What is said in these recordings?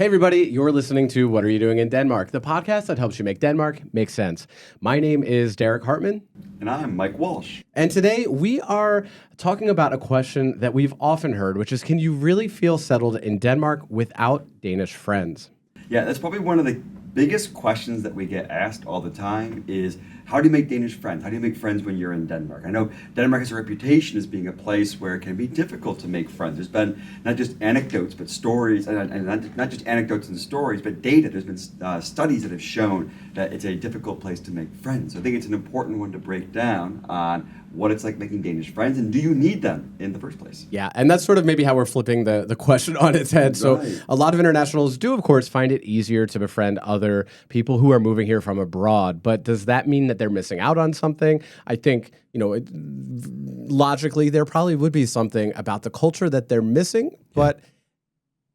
Hey everybody, you're listening to What Are You Doing in Denmark, the podcast that helps you make Denmark make sense. My name is Derek Hartman. And I'm Mike Walsh. And today we are talking about a question that we've often heard, which is, can you really feel settled in Denmark without Danish friends? Yeah, that's probably one of the biggest questions that we get asked all the time is, how do you make Danish friends? How do you make friends when you're in Denmark? I know Denmark has a reputation as being a place where it can be difficult to make friends. There's been not just anecdotes, but stories, and not just anecdotes and stories, but data. There's been studies that have shown that it's a difficult place to make friends. So I think it's an important one to break down on what it's like making Danish friends, and do you need them in the first place? Yeah, and that's sort of maybe how we're flipping the question on its head. So Right. a lot of internationals do, of course, find it easier to befriend other people who are moving here from abroad. But does that mean that they're missing out on something? I think, logically, there probably would be something about the culture that they're missing, but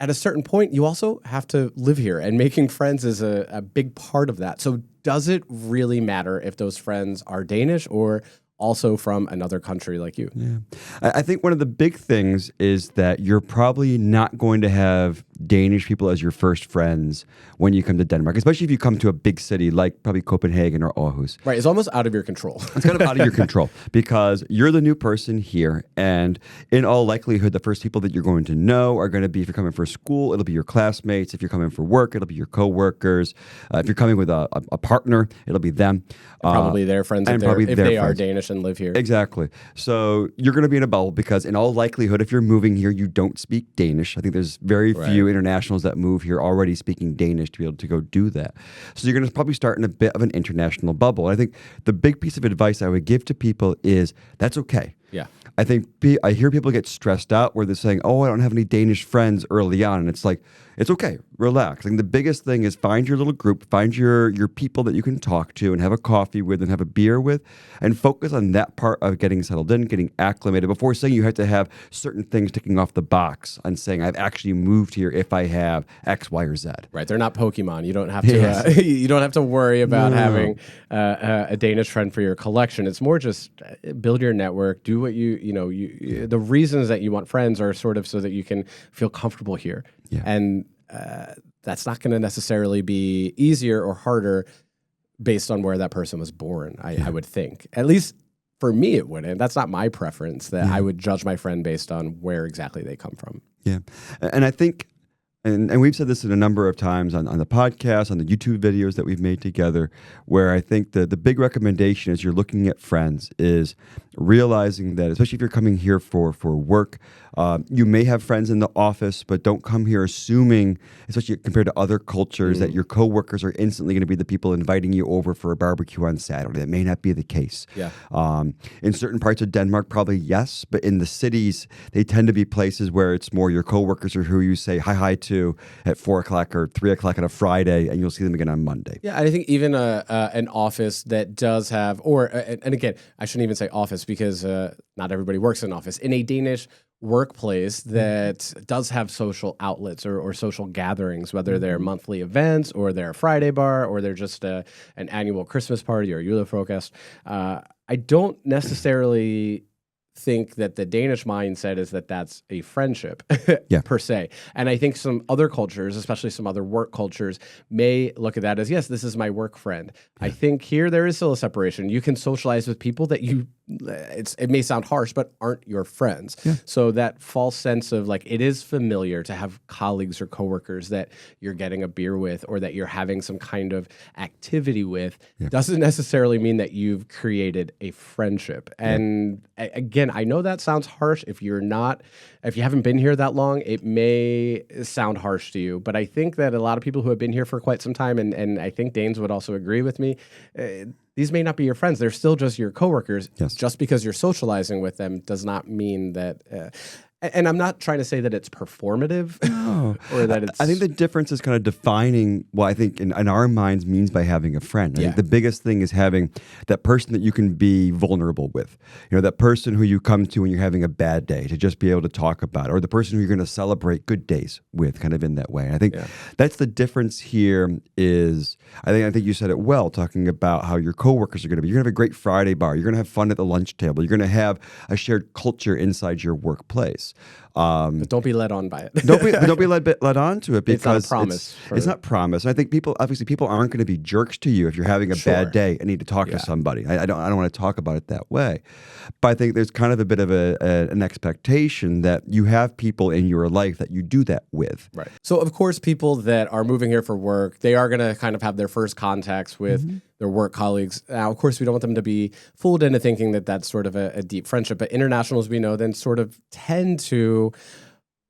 at a certain point, you also have to live here, and making friends is a big part of that. So does it really matter if those friends are Danish or also from another country like you? Yeah. I think one of the big things is that you're probably not going to have Danish people as your first friends when you come to Denmark, especially if you come to a big city like probably Copenhagen or Aarhus. Right, it's almost out of your control. It's kind of out of your control because you're the new person here, and in all likelihood, the first people that you're going to know are going to be, if you're coming for school, it'll be your classmates. If you're coming for work, it'll be your coworkers. If you're coming with a partner, it'll be them. Probably their friends if they are Danish and live here. Exactly. So you're going to be in a bubble because in all likelihood, if you're moving here, you don't speak Danish. I think there's very few internationals that move here already speaking Danish to be able to go do that. So you're going to probably start in a bit of an international bubble. I think the big piece of advice I would give to people is that's okay. Yeah. I think I hear people get stressed out where they're saying, oh, I don't have any Danish friends early on. And it's like, it's okay. Relax. Like the biggest thing is find your little group, find your people that you can talk to and have a coffee with and have a beer with, and focus on that part of getting settled in, getting acclimated before saying you have to have certain things ticking off the box and saying I've actually moved here if I have X, Y, or Z. Right. They're not Pokemon. You don't have to. You don't have to worry about having a Danish friend for your collection. It's more just build your network. Do what the reasons that you want friends are sort of so that you can feel comfortable here. Yeah. And that's not going to necessarily be easier or harder based on where that person was born, I would think. At least for me, it wouldn't. That's not my preference, that I would judge my friend based on where exactly they come from. Yeah. And I think, and we've said this a number of times on the podcast, on the YouTube videos that we've made together, where I think the big recommendation as you're looking at friends is realizing that, especially if you're coming here for work, you may have friends in the office, but don't come here assuming, especially compared to other cultures, that your coworkers are instantly going to be the people inviting you over for a barbecue on Saturday. That may not be the case. Yeah. In certain parts of Denmark, probably yes, but in the cities, they tend to be places where it's more your coworkers or who you say hi to at 4 o'clock or 3 o'clock on a Friday, and you'll see them again on Monday. Yeah, I think even an office that does have, and again, I shouldn't even say office because not everybody works in an office. In a Danish workplace that does have social outlets or social gatherings, whether they're monthly events or they're a Friday bar or they're just an annual Christmas party or julefrokost, I don't necessarily think that the Danish mindset is that that's a friendship per se. And I think some other cultures, especially some other work cultures, may look at that as, yes, this is my work friend. I think here there is still a separation. You can socialize with people that it may sound harsh, but aren't your friends. Yeah. So that false sense of like, it is familiar to have colleagues or coworkers that you're getting a beer with or that you're having some kind of activity with doesn't necessarily mean that you've created a friendship. And again, I know that sounds harsh. If you haven't been here that long, it may sound harsh to you. But I think that a lot of people who have been here for quite some time, and I think Danes would also agree with me, these may not be your friends. They're still just your coworkers. Yes. Just because you're socializing with them does not mean that... and I'm not trying to say that it's performative or that it's... I think the difference is kind of defining what I think in our minds means by having a friend. I think the biggest thing is having that person that you can be vulnerable with. That person who you come to when you're having a bad day to just be able to talk about it, or the person who you're going to celebrate good days with, kind of in that way. And I think that's the difference here is, I think you said it well, talking about how your coworkers are going to be. You're going to have a great Friday bar. You're going to have fun at the lunch table. You're going to have a shared culture inside your workplace. But don't be led on by it. Don't be led on to it, because it's not a promise. It's not promise. And I think people aren't going to be jerks to you if you're having a bad day and need to talk to somebody. I don't want to talk about it that way, but I think there's kind of a bit of an expectation that you have people in your life that you do that with. Right. So of course, people that are moving here for work, they are going to kind of have their first contacts with their work colleagues. Now, of course, we don't want them to be fooled into thinking that that's sort of a deep friendship. But internationals, we know, then sort of tend to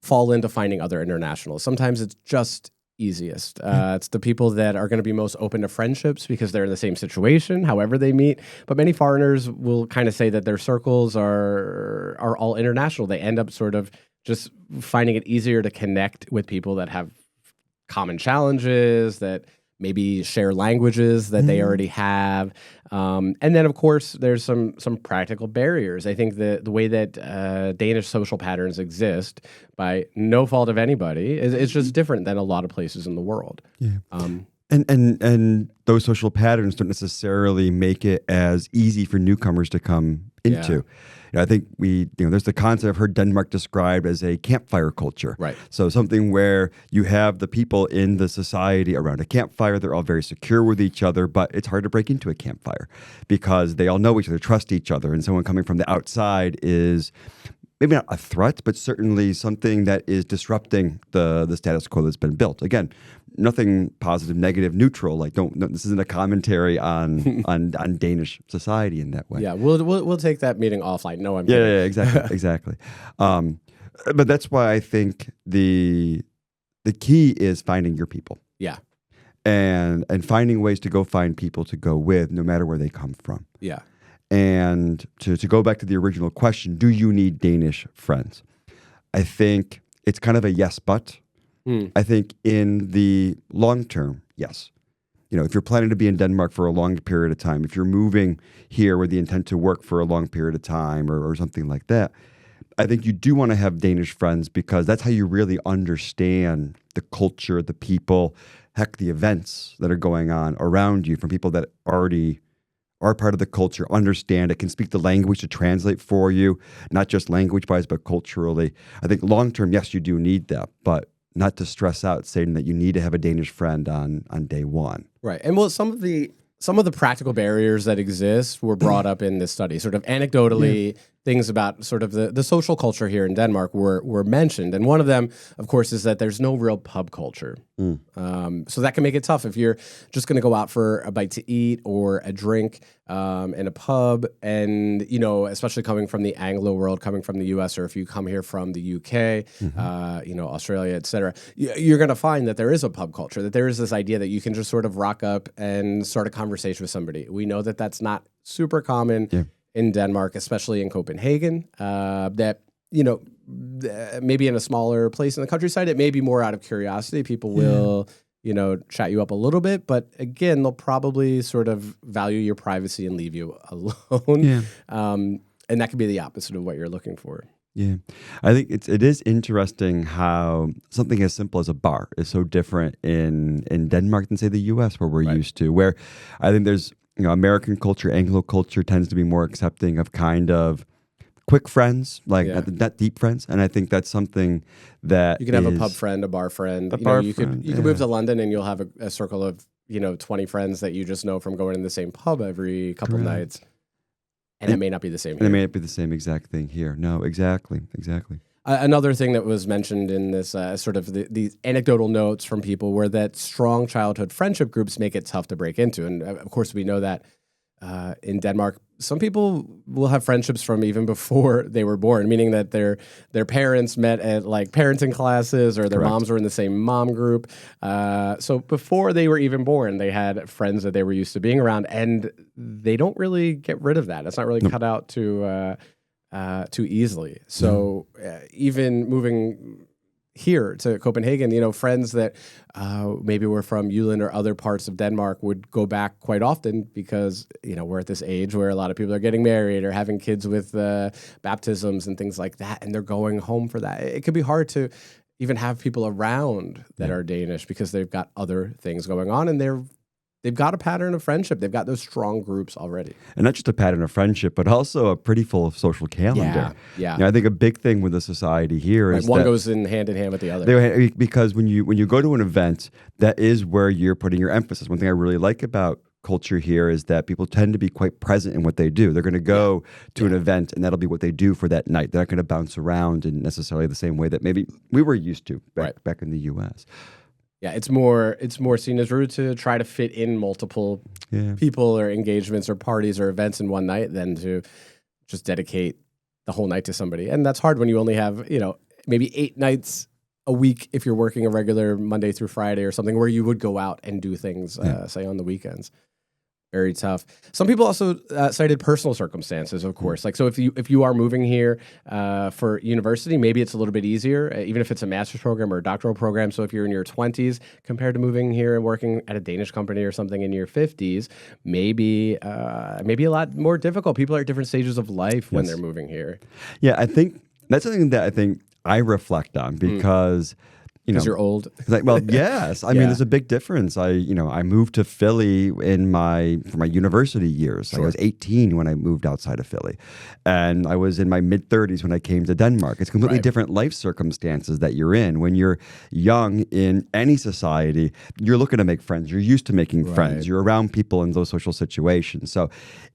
fall into finding other internationals. Sometimes it's just easiest. It's the people that are going to be most open to friendships because they're in the same situation, however they meet. But many foreigners will kind of say that their circles are all international. They end up sort of just finding it easier to connect with people that have common challenges, that maybe share languages that they already have. And then, of course, there's some practical barriers. I think the way that Danish social patterns exist, by no fault of anybody, it's just different than a lot of places in the world. Yeah. And those social patterns don't necessarily make it as easy for newcomers to come into. I think there's the concept I've heard Denmark described as a campfire culture. Right. So something where you have the people in the society around a campfire, they're all very secure with each other, but it's hard to break into a campfire because they all know each other, trust each other, and someone coming from the outside is maybe not a threat, but certainly something that is disrupting the status quo that's been built. Again, nothing positive, negative, neutral. Like, this isn't a commentary on on Danish society in that way. Yeah, we'll take that meeting offline. No, I'm yeah, kidding. Yeah, exactly. But that's why I think the key is finding your people. Yeah, and finding ways to go find people to go with, no matter where they come from. Yeah. And to go back to the original question, do you need Danish friends? I think it's kind of a yes, but. I think in the long term, yes. If you're planning to be in Denmark for a long period of time, if you're moving here with the intent to work for a long period of time or something like that, I think you do want to have Danish friends because that's how you really understand the culture, the people, heck, the events that are going on around you from people that already are part of the culture, understand it, can speak the language to translate for you, not just language-wise, but culturally. I think long-term, yes, you do need that, but not to stress out saying that you need to have a Danish friend on day one. Right. And well, some of the practical barriers that exist were brought up in this study. Sort of anecdotally, things about sort of the social culture here in Denmark were mentioned. And one of them, of course, is that there's no real pub culture. So that can make it tough if you're just going to go out for a bite to eat or a drink in a pub. And, especially coming from the Anglo world, coming from the US, or if you come here from the UK, Australia, et cetera, you're going to find that there is a pub culture, that there is this idea that you can just sort of rock up and start a conversation with somebody. We know that that's not super common in Denmark, especially in Copenhagen, that, maybe in a smaller place in the countryside, it may be more out of curiosity. People will, chat you up a little bit, but again, they'll probably sort of value your privacy and leave you alone. And that could be the opposite of what you're looking for. Yeah, I think it is interesting how something as simple as a bar is so different in Denmark than, say, the U.S., where we're used to, where I think there's, American culture, Anglo culture tends to be more accepting of kind of quick friends, like not deep friends. And I think that's something that you can have a pub friend, a bar friend. You could move to London and you'll have a circle of 20 friends that you just know from going in the same pub every couple nights. And it may not be the same here. And it may not be the same exact thing here. No, exactly. Another thing that was mentioned in this sort of these anecdotal notes from people were that strong childhood friendship groups make it tough to break into. And of course, we know that in Denmark, some people will have friendships from even before they were born, meaning that their parents met at like parenting classes or their moms were in the same mom group. So before they were even born, they had friends that they were used to being around, and they don't really get rid of that. It's not really cut out too easily. So even moving here to Copenhagen, friends that maybe were from Jylland or other parts of Denmark would go back quite often because, we're at this age where a lot of people are getting married or having kids with baptisms and things like that, and they're going home for that. It could be hard to even have people around that are Danish because they've got other things going on, and they're they've got a pattern of friendship. They've got those strong groups already. And not just a pattern of friendship, but also a pretty full social calendar. Yeah. You know, I think a big thing with the society here is one that goes in hand with the other. because when you go to an event, that is where you're putting your emphasis. One thing I really like about culture here is that people tend to be quite present in what they do. They're going to go to an event, and that'll be what they do for that night. They're not going to bounce around in necessarily the same way that maybe we were used to back in the U.S. Yeah, it's more seen as rude to try to fit in multiple people or engagements or parties or events in one night than to just dedicate the whole night to somebody. And that's hard when you only have, maybe 8 nights a week if you're working a regular Monday through Friday or something where you would go out and do things, say on the weekends. Very tough. Some people also cited personal circumstances, of course. Like, so if you are moving here for university, maybe it's a little bit easier, even if it's a master's program or a doctoral program. So if you're in your 20s compared to moving here and working at a Danish company or something in your 50s, maybe a lot more difficult. People are at different stages of life when they're moving here. Yeah, I think that's something that I reflect on because. Because you're old. Well, yes. I mean, there's a big difference. I moved to Philly for my university years. Sure. I was 18 when I moved outside of Philly, and I was in my mid 30s when I came to Denmark. It's completely different life circumstances that you're in. When you're young in any society, you're looking to make friends. You're used to making friends. You're around people in those social situations. So,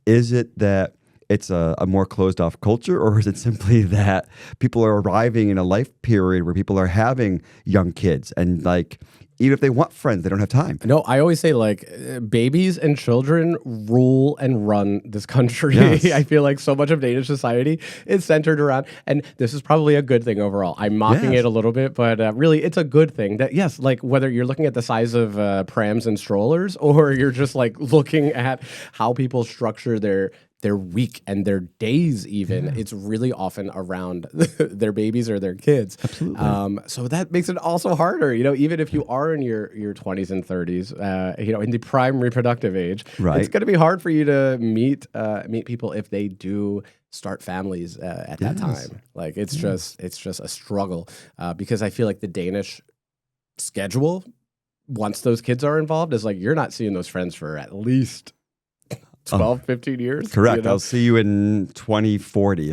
is it that it's a more closed-off culture, or is it simply that people are arriving in a life period where people are having young kids and, like, even if they want friends, they don't have time? No, I always say, like, babies and children rule and run this country. Yes. I feel like so much of Danish society is centered around, and this is probably a good thing overall. I'm mocking it a little bit, but really, it's a good thing that, yes, like, whether you're looking at the size of prams and strollers, or you're just, like, looking at how people structure their week and their days even, it's really often around their babies or their kids. Absolutely. So that makes it also harder, even if you are in your 20s and 30s, in the prime reproductive age, it's going to be hard for you to meet people if they do start families at that time. Like, it's just a struggle because I feel like the Danish schedule, once those kids are involved, is like, you're not seeing those friends for at least 12, 15 years. Correct. I'll see you in 2040.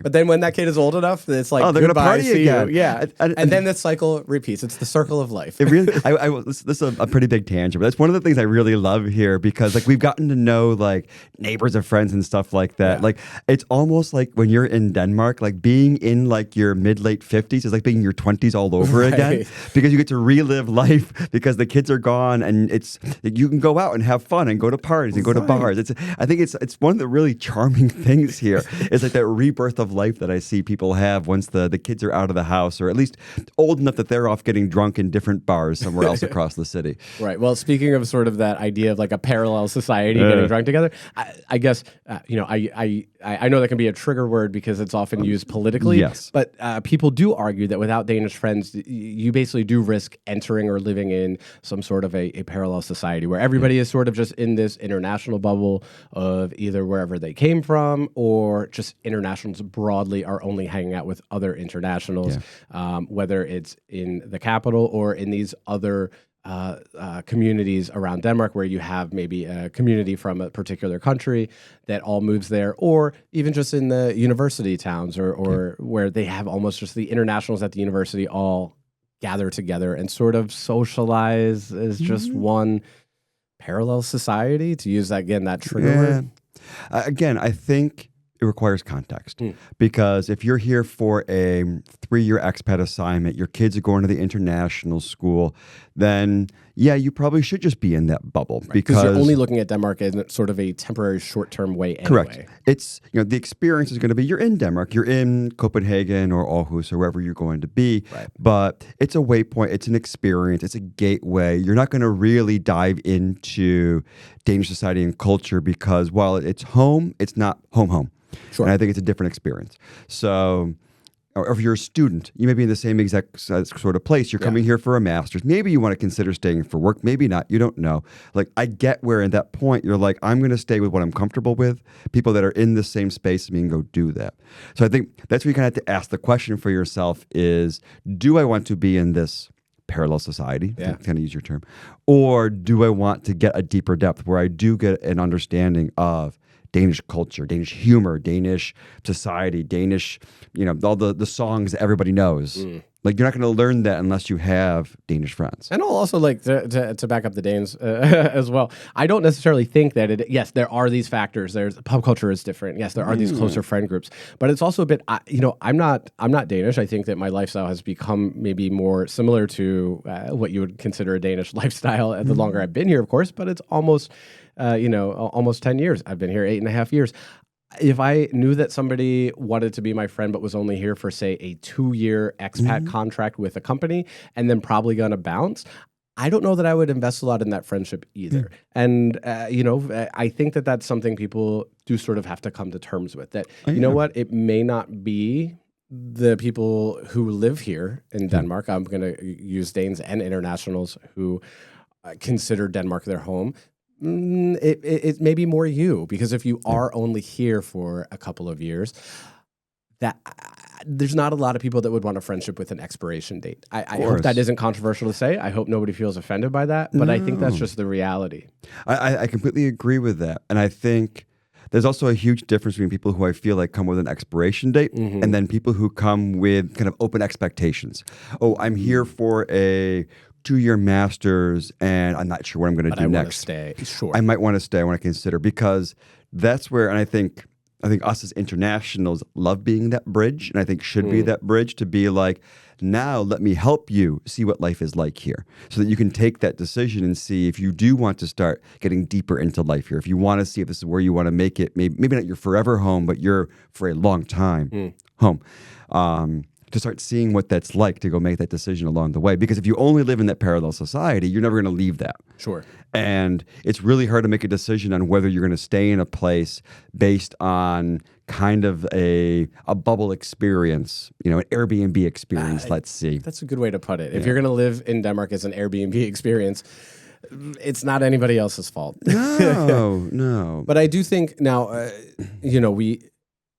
But then when that kid is old enough, it's like, they're going to party see again. You. Yeah. And then the cycle repeats. It's the circle of life. It really, this is a pretty big tangent, but that's one of the things I really love here because, like, we've gotten to know, like, neighbors of friends and stuff like that. Yeah. Like, it's almost like when you're in Denmark, like, being in, like, your mid-late 50s is like being in your 20s all over again because you get to relive life because the kids are gone and you can go out and have fun and go to parties and go to bars. I think it's one of the really charming things here is like that rebirth of life that I see people have once the kids are out of the house, or at least old enough that they're off getting drunk in different bars somewhere else across the city. Right. Well, speaking of sort of that idea of like a parallel society getting drunk together, I guess I know that can be a trigger word because it's often used politically. Yes. But people do argue that without Danish friends, you basically do risk entering or living in some sort of a parallel society where everybody is sort of just in this international bubble of either wherever they came from, or just internationals broadly are only hanging out with other internationals, whether it's in the capital or in these other communities around Denmark where you have maybe a community from a particular country that all moves there, or even just in the university towns or where they have almost just the internationals at the university all gather together and sort of socialize as just one parallel society, to use that trigger word. Again, I think it requires context because if you're here for a 3-year expat assignment, your kids are going to the international school, then you probably should just be in that bubble because you're only looking at Denmark in sort of a temporary short-term way anyway. Correct. It's, the experience is going to be you're in Denmark, you're in Copenhagen or Aarhus or wherever you're going to be, but it's a waypoint, it's an experience, it's a gateway. You're not going to really dive into Danish society and culture because while it's home, it's not home. Sure. And I think it's a different experience. So, or if you're a student, you may be in the same exact sort of place. You're coming here for a master's. Maybe you want to consider staying for work. Maybe not. You don't know. Like, I get where at that point you're like, I'm going to stay with what I'm comfortable with. People that are in the same space as me and go do that. So I think that's where you kind of have to ask the question for yourself is, do I want to be in this parallel society, Yeah. to kind of use your term, or do I want to get a deeper depth where I do get an understanding of Danish culture, Danish humor, Danish society, Danish, all the songs that everybody knows. Like, you're not going to learn that unless you have Danish friends. And I'll also like to back up the Danes as well. I don't necessarily think that yes, there are these factors. There's pop culture is different. Yes, there are these closer friend groups, but it's also a bit. I'm not Danish. I think that my lifestyle has become maybe more similar to what you would consider a Danish lifestyle the longer I've been here, of course. But it's almost almost 10 years. I've been here 8.5 years. If I knew that somebody wanted to be my friend but was only here for, say, a 2-year expat contract with a company and then probably going to bounce, I don't know that I would invest a lot in that friendship either. And, I think that that's something people do sort of have to come to terms with. That, you know what, it may not be the people who live here in Denmark. I'm going to use Danes and internationals who consider Denmark their home. It may be more you, because if you are only here for a couple of years, that there's not a lot of people that would want a friendship with an expiration date. I hope that isn't controversial to say. I hope nobody feels offended by that, but I think that's just the reality. I completely agree with that. And I think there's also a huge difference between people who I feel like come with an expiration date and then people who come with kind of open expectations. Oh, I'm here for a 2-year master's, and I'm not sure what I'm going to do next. Stay. Sure. I might want to stay. I want to consider, because that's where, and I think us as internationals love being that bridge, and I think should be that bridge to be like, now let me help you see what life is like here, so that you can take that decision and see if you do want to start getting deeper into life here. If you want to see if this is where you want to make it, maybe not your forever home, but your for a long time home. To start seeing what that's like, to go make that decision along the way. Because if you only live in that parallel society, you're never going to leave that. Sure. And it's really hard to make a decision on whether you're going to stay in a place based on kind of a bubble experience, an Airbnb experience, let's see. That's a good way to put it. If you're going to live in Denmark as an Airbnb experience, it's not anybody else's fault. No. But I do think now,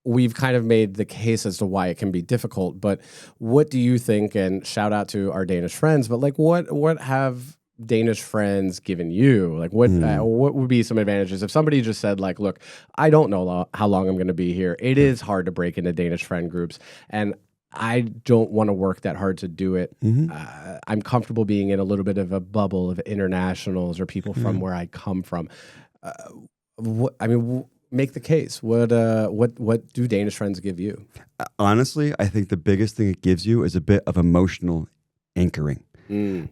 we've kind of made the case as to why it can be difficult, but what do you think, and shout out to our Danish friends, but like what have Danish friends given you? Like what would be some advantages? If somebody just said like, look, I don't know how long I'm going to be here. It is hard to break into Danish friend groups, and I don't want to work that hard to do it. I'm comfortable being in a little bit of a bubble of internationals or people from where I come from. Make the case. What do Danish friends give you? Honestly, I think the biggest thing it gives you is a bit of emotional anchoring,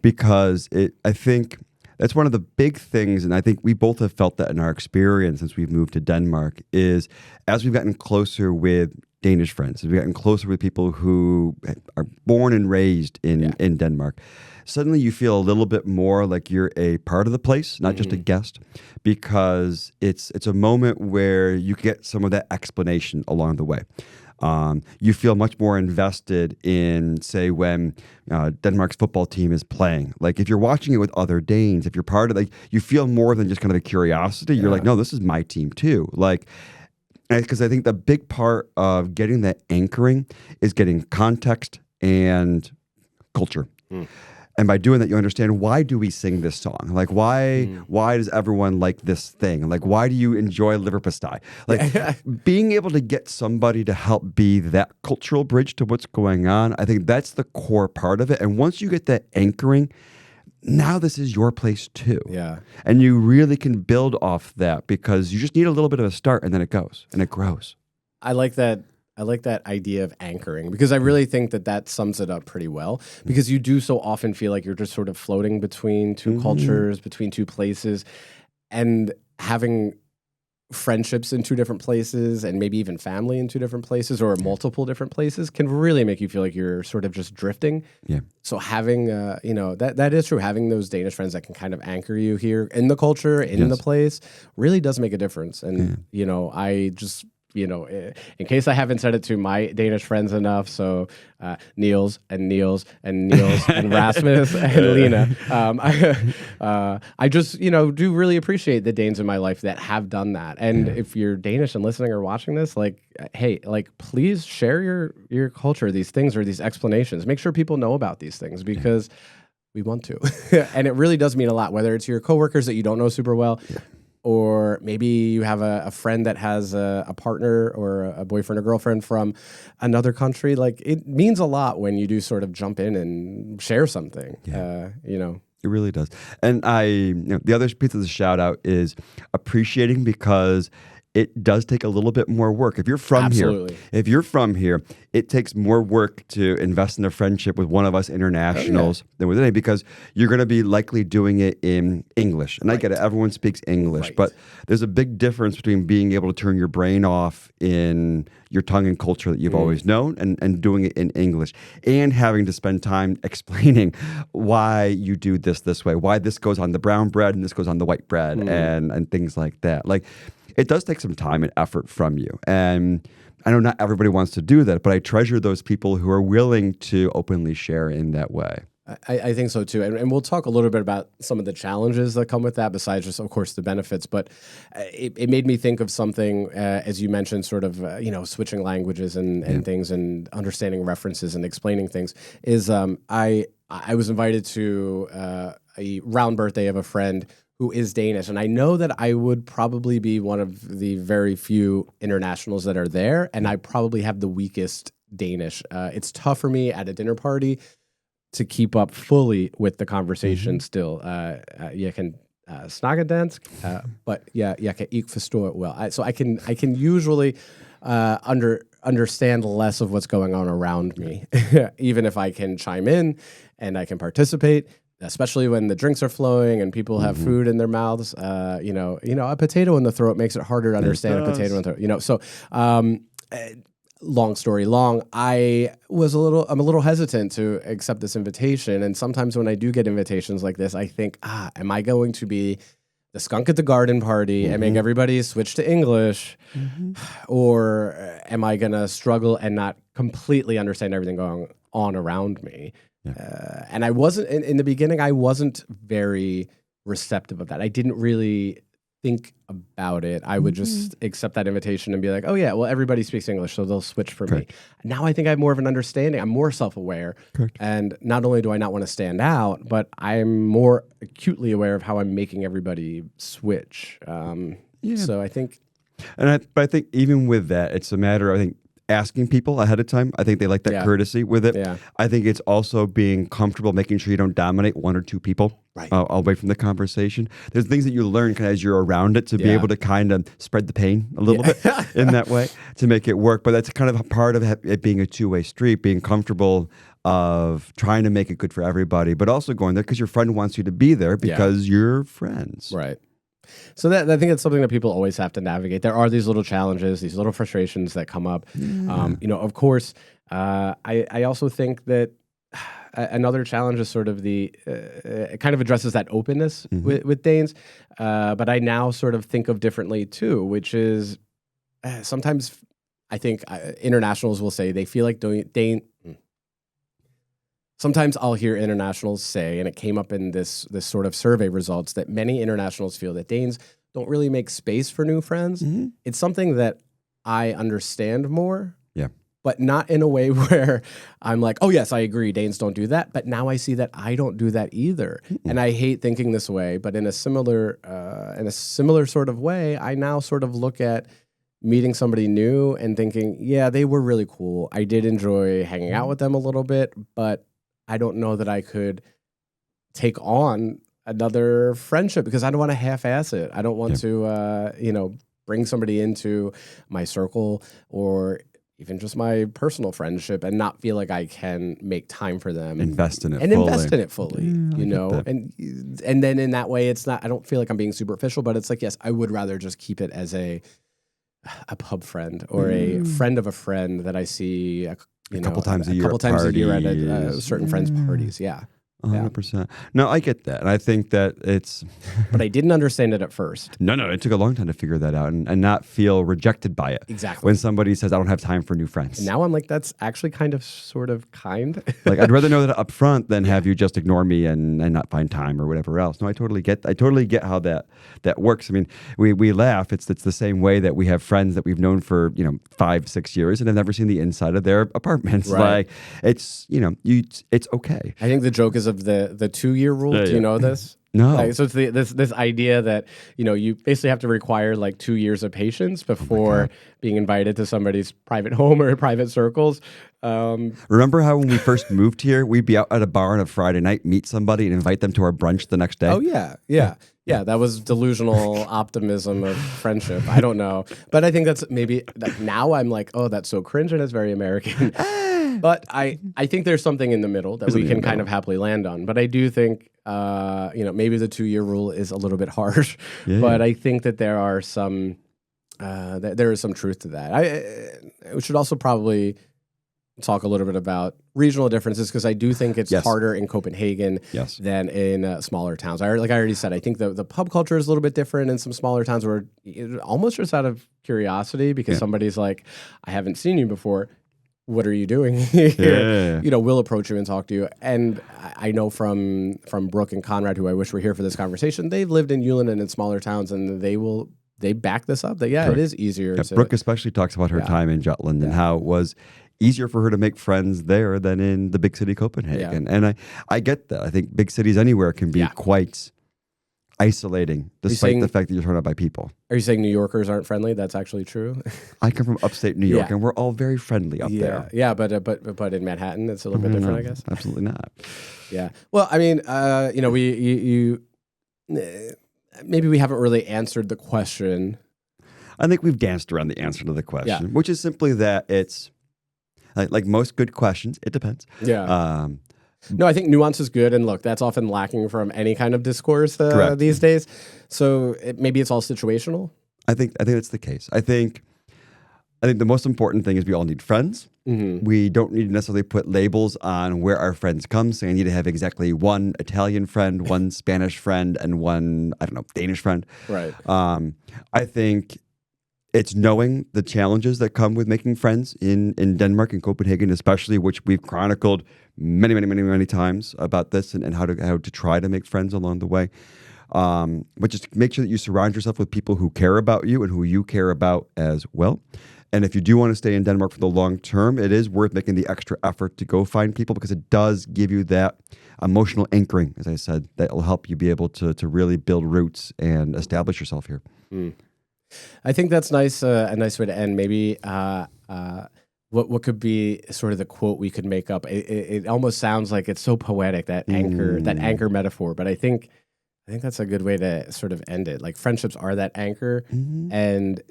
because I think that's one of the big things, and I think we both have felt that in our experience since we've moved to Denmark, is as we've gotten closer with Danish friends, as we've gotten closer with people who are born and raised in Denmark, suddenly you feel a little bit more like you're a part of the place, not just a guest, because it's a moment where you get some of that explanation along the way. You feel much more invested in, say, when Denmark's football team is playing. Like, if you're watching it with other Danes, if you're part of, like, you feel more than just kind of a curiosity. You're like, no, this is my team too. Like, because I think the big part of getting that anchoring is getting context and culture. And by doing that, you understand, why do we sing this song? Like, why does everyone like this thing? Like, why do you enjoy liverpastei? Like, being able to get somebody to help be that cultural bridge to what's going on, I think that's the core part of it. And once you get that anchoring, now this is your place too. Yeah. And you really can build off that, because you just need a little bit of a start, and then it goes and it grows. I like that idea of anchoring, because I really think that sums it up pretty well, because you do so often feel like you're just sort of floating between two cultures, between two places, and having friendships in two different places, and maybe even family in two different places, or multiple different places, can really make you feel like you're sort of just drifting. Yeah. So having, that is true. Having those Danish friends that can kind of anchor you here in the culture, in the place, really does make a difference. And, I just... in case I haven't said it to my Danish friends enough, so Niels and Rasmus and Lena, I just, do really appreciate the Danes in my life that have done that. And if you're Danish and listening or watching this, like, hey, like, please share your culture, these things, or these explanations. Make sure people know about these things, because we want to. And it really does mean a lot, whether it's your coworkers that you don't know super well, or maybe you have a friend that has a partner or a boyfriend or girlfriend from another country. Like, it means a lot when you do sort of jump in and share something, you know. It really does. And the other piece of the shout out is appreciating, because it does take a little bit more work. If you're from here, it takes more work to invest in a friendship with one of us internationals than with any, because you're going to be likely doing it in English. And I get it, everyone speaks English, but there's a big difference between being able to turn your brain off in your tongue and culture that you've always known and doing it in English, and having to spend time explaining why you do this way, why this goes on the brown bread and this goes on the white bread and things like that. Like, it does take some time and effort from you. And I know not everybody wants to do that, but I treasure those people who are willing to openly share in that way. I think so too. And we'll talk a little bit about some of the challenges that come with that, besides just, of course, the benefits. But it made me think of something, as you mentioned, sort of, switching languages and things, and understanding references and explaining things, is I was invited to a round birthday of a friend who is Danish. And I know that I would probably be one of the very few internationals that are there, and I probably have the weakest Danish. It's tough for me at a dinner party to keep up fully with the conversation still. Jeg kan snakke dansk, but jeg kan ikke forstå it well. So I can usually understand less of what's going on around me, even if I can chime in and I can participate, especially when the drinks are flowing and people have food in their mouths. A potato in the throat makes it harder to understand a potato in the throat. So long story long, I'm a little hesitant to accept this invitation. And sometimes when I do get invitations like this, I think, am I going to be the skunk at the garden party and make everybody switch to English? Or am I going to struggle and not completely understand everything going on around me? And I wasn't, in the beginning, I wasn't very receptive of that. I didn't really think about it. I would just accept that invitation and be like, oh yeah, well, everybody speaks English, so they'll switch for me. Now I think I have more of an understanding. I'm more self-aware. And not only do I not want to stand out, but I'm more acutely aware of how I'm making everybody switch. So I think... But I think even with that, it's a matter, I think, asking people ahead of time. I think they like that courtesy with it. I think it's also being comfortable, making sure you don't dominate one or two people away from the conversation. There's things that you learn as you're around it to be able to kind of spread the pain a little bit in that way to make it work. But that's kind of a part of it being a two-way street, being comfortable of trying to make it good for everybody, but also going there because your friend wants you to be there because you're friends. Right. So I think it's something that people always have to navigate. There are these little challenges, these little frustrations that come up. Of course, I also think that another challenge is sort of it kind of addresses that openness with Danes. But I now sort of think of differently too, which is sometimes I think internationals will say they feel like sometimes I'll hear internationals say, and it came up in this sort of survey results, that many internationals feel that Danes don't really make space for new friends. It's something that I understand more, but not in a way where I'm like, oh yes, I agree, Danes don't do that. But now I see that I don't do that either. And I hate thinking this way, but in a similar sort of way, I now sort of look at meeting somebody new and thinking, yeah, they were really cool. I did enjoy hanging out with them a little bit, but I don't know that I could take on another friendship because I don't want to half-ass it. I don't want to, bring somebody into my circle or even just my personal friendship and not feel like I can make time for them. Invest in it fully. And then in that way, it's not, I don't feel like I'm being superficial, but it's like, yes, I would rather just keep it as a pub friend or a friend of a friend that I see a couple times a year at a certain friends' parties. 100%. No, I get that. And I think that it's... But I didn't understand it at first. No, it took a long time to figure that out and not feel rejected by it. Exactly. When somebody says, I don't have time for new friends. And now I'm like, that's actually kind of sort of kind. Like, I'd rather know that up front than have you just ignore me and not find time or whatever else. No, I totally get how that works. I mean, we laugh. It's the same way that we have friends that we've known for, 5-6 years and have never seen the inside of their apartments. Right. Like, it's, it's okay. I think the joke is of the 2-year rule. Yeah, Do you yeah. know this? No. Like, so it's this idea that, you know, you basically have to require like 2 years of patience before being invited to somebody's private home or private circles. Remember how when we first moved here, we'd be out at a bar on a Friday night, meet somebody, and invite them to our brunch the next day? Oh yeah. That was delusional optimism of friendship. I don't know, but I think that's maybe like now I'm like, oh, that's so cringe and it's very American. But I think there's something in the middle that we can kind of happily land on. But I do think, you know, maybe the 2-year rule is a little bit harsh, but I think that there are some, there is some truth to that. We should also probably talk a little bit about regional differences because I do think it's harder in Copenhagen than in smaller towns. Like I already said, I think the pub culture is a little bit different in some smaller towns where almost just out of curiosity because somebody's like, I haven't seen you before. What are you doing here? You know, we'll approach you and talk to you. And I know from Brooke and Conrad, who I wish were here for this conversation, they've lived in Ulan and in smaller towns, and they back this up. That it is easier. Yeah, Brooke especially talks about her time in Jutland and how it was easier for her to make friends there than in the big city Copenhagen. And I get that. I think big cities anywhere can be quite isolating, despite the fact that you're surrounded by people. Are you saying New Yorkers aren't friendly? That's actually true. I come from upstate New York, and we're all very friendly up there. Yeah, but in Manhattan, it's a little bit different, I guess. Absolutely not. Yeah. Well, I mean, you know, maybe we haven't really answered the question. I think we've danced around the answer to the question, which is simply that it's like most good questions. It depends. Yeah. No, I think nuance is good, and look, that's often lacking from any kind of discourse these days. So maybe it's all situational. I think that's the case. I think the most important thing is we all need friends. Mm-hmm. We don't need to necessarily put labels on where our friends come. So I need to have exactly one Italian friend, one Spanish friend, and one Danish friend. Right. I think it's knowing the challenges that come with making friends in Denmark and Copenhagen, especially, which we've chronicled many times about this and how to try to make friends along the way. But just make sure that you surround yourself with people who care about you and who you care about as well. And if you do want to stay in Denmark for the long term, it is worth making the extra effort to go find people because it does give you that emotional anchoring, as I said, that will help you be able to really build roots and establish yourself here. Mm. I think that's nice. A nice way to end. Maybe what could be sort of the quote we could make up. It almost sounds like it's so poetic, that anchor metaphor. But I think that's a good way to sort of end it. Like friendships are that anchor, and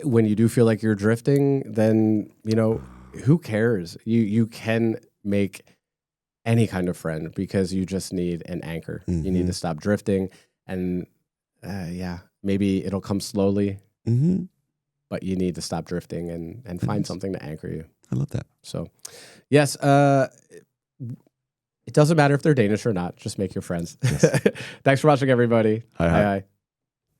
when you do feel like you're drifting, then you know who cares. You can make any kind of friend because you just need an anchor. You need to stop drifting, and maybe it'll come slowly. But you need to stop drifting and find something to anchor you. I love that. So, yes, it doesn't matter if they're Danish or not. Just make your friends. Yes. Thanks for watching, everybody. Hi.